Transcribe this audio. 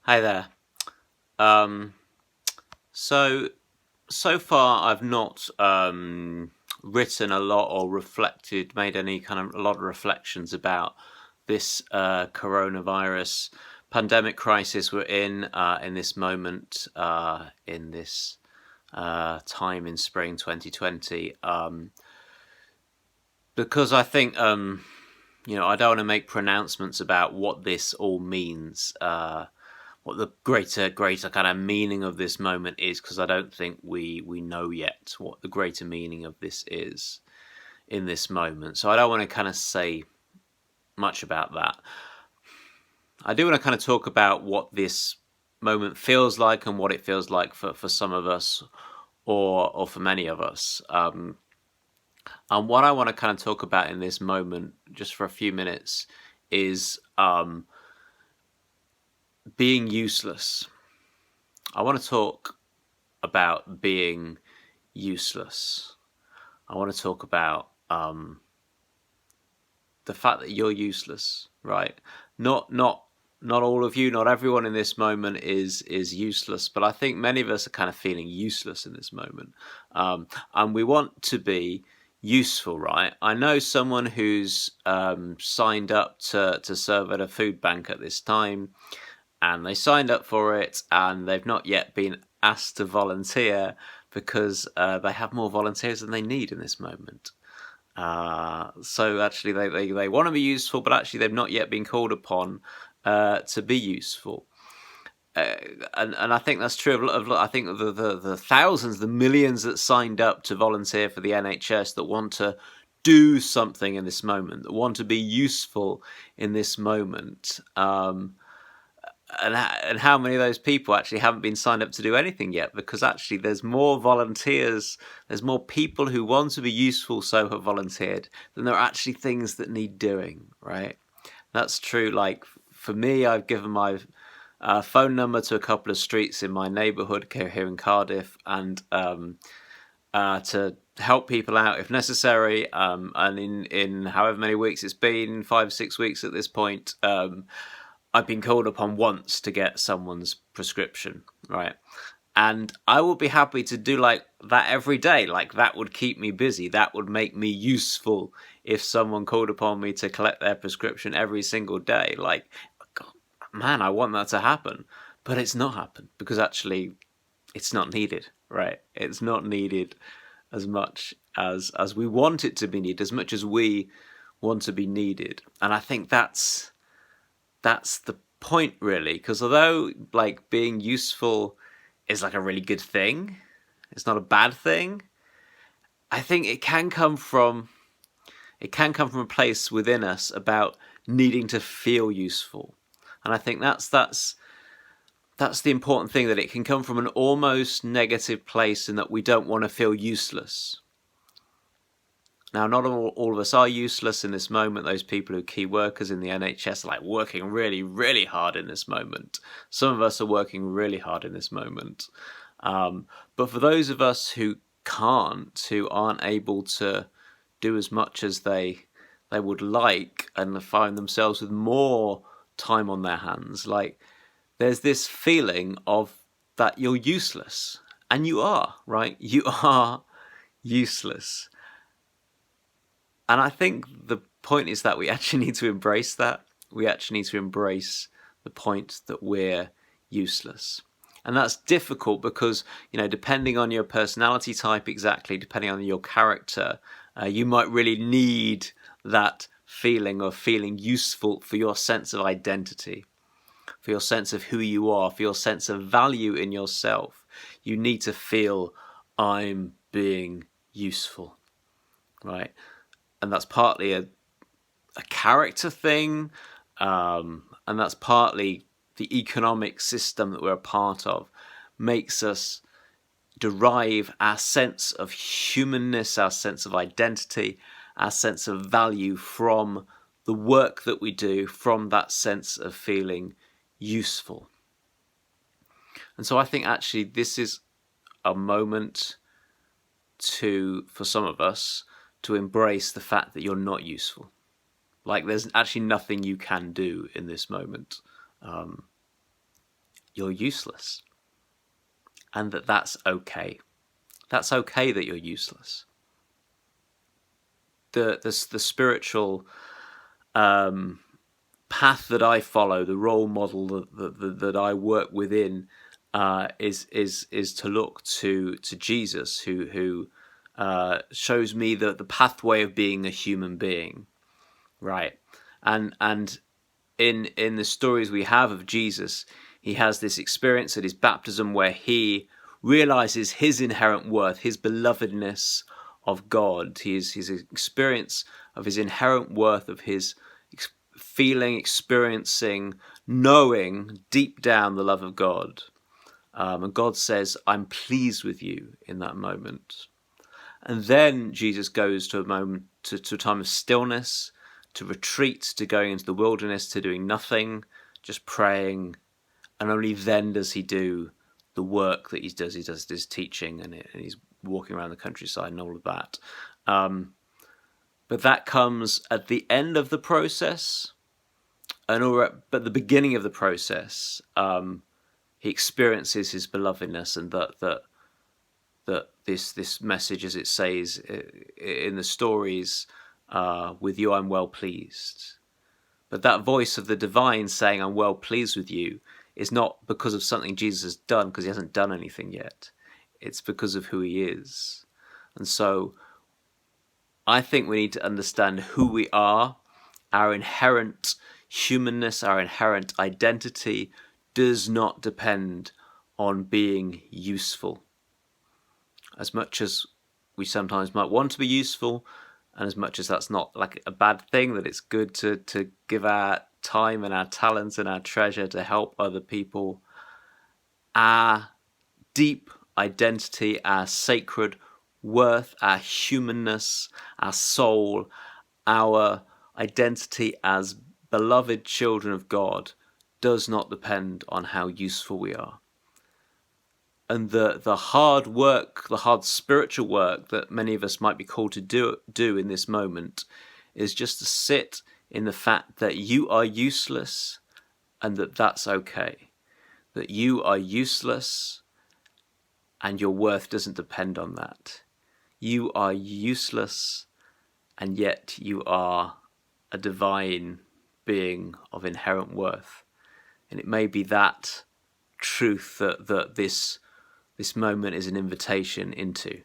Hi there. Um, so so far, I've not written a lot or reflected, made any kind of a lot of reflections about this coronavirus pandemic crisis we're in this moment, in this time in spring 2020. Because I think I don't want to make pronouncements about what this all means. What the greater kind of meaning of this moment is, because I don't think we know yet what the greater meaning of this is in this moment. So I don't want to kind of say much about that. I do want to kind of talk about what this moment feels like and what it feels like for some of us, or for many of us. And what I want to kind of talk about in this moment, just for a few minutes, is being useless. I want to talk about being useless. I want to talk about the fact that you're useless, right? Not all of you, not everyone in this moment is useless, but I think many of us are kind of feeling useless in this moment, and we want to be useful, right? I know someone who's signed up to serve at a food bank at this time, and they signed up for it, and they've not yet been asked to volunteer because they have more volunteers than they need in this moment. So actually, they want to be useful, but actually, they've not yet been called upon to be useful. Uh, and I think that's true I think the thousands, the millions that signed up to volunteer for the NHS, that want to do something in this moment, that want to be useful in this moment. And how many of those people actually haven't been signed up to do anything yet? Because actually, there's more volunteers, there's more people who want to be useful, so have volunteered, than there are actually things that need doing, right? That's true. Like, for me, I've given my phone number to a couple of streets in my neighbourhood here in Cardiff, and to help people out if necessary. And in however many weeks it's been, 5 6 weeks at this point, I've been called upon once to get someone's prescription, right? And I would be happy to do like that every day. Like, that would keep me busy. That would make me useful if someone called upon me to collect their prescription every single day. Like, God, man, I want that to happen. But it's not happened because actually it's not needed, right? It's not needed as much as we want it to be needed, as much as we want to be needed. And I think that's the point, really, because although like being useful is like a really good thing, it's not a bad thing. I think it can come from a place within us about needing to feel useful. And I think that's the important thing, that it can come from an almost negative place in that we don't want to feel useless. Now, not all of us are useless in this moment. Those people who are key workers in the NHS are like working really, really hard in this moment. Some of us are working really hard in this moment. But for those of us who can't, who aren't able to do as much as they would like, and find themselves with more time on their hands, like, there's this feeling of that you're useless. And you are, right? You are useless. And I think the point is that we actually need to embrace that. We actually need to embrace the point that we're useless. And that's difficult because, depending on your personality type, exactly, depending on your character, you might really need that feeling of feeling useful for your sense of identity, for your sense of who you are, for your sense of value in yourself. You need to feel, I'm being useful, right? And that's partly a character thing, and that's partly the economic system that we're a part of makes us derive our sense of humanness, our sense of identity, our sense of value from the work that we do, from that sense of feeling useful. And so I think actually this is a moment for some of us, to embrace the fact that you're not useful. Like, there's actually nothing you can do in this moment. Um, you're useless, and that's okay. That's okay that you're useless. The spiritual path that I follow, the role model that I work within, is to look to Jesus, who shows me the pathway of being a human being, right? And in the stories we have of Jesus, he has this experience at his baptism where he realizes his inherent worth, his belovedness of God, his experience of his inherent worth, of his feeling, experiencing, knowing deep down the love of God. And God says, I'm pleased with you in that moment. And then Jesus goes to a moment, to a time of stillness, to retreat, to going into the wilderness, to doing nothing, just praying. And only then does he do the work that he does. He does his teaching, and he's walking around the countryside and all of that. But that comes at the end of the process, but the beginning of the process, he experiences his belovedness, and that this message, as it says in the stories, with you I'm well pleased. But that voice of the divine saying I'm well pleased with you is not because of something Jesus has done, because he hasn't done anything yet. It's because of who he is. And so I think we need to understand who we are. Our inherent humanness, our inherent identity does not depend on being useful. As much as we sometimes might want to be useful, and as much as that's not like a bad thing, that it's good to give our time and our talents and our treasure to help other people, our deep identity, our sacred worth, our humanness, our soul, our identity as beloved children of God does not depend on how useful we are. And the hard work, the hard spiritual work that many of us might be called to do in this moment is just to sit in the fact that you are useless, and that's okay. That you are useless and your worth doesn't depend on that. You are useless, and yet you are a divine being of inherent worth. And it may be that truth that this moment is an invitation into.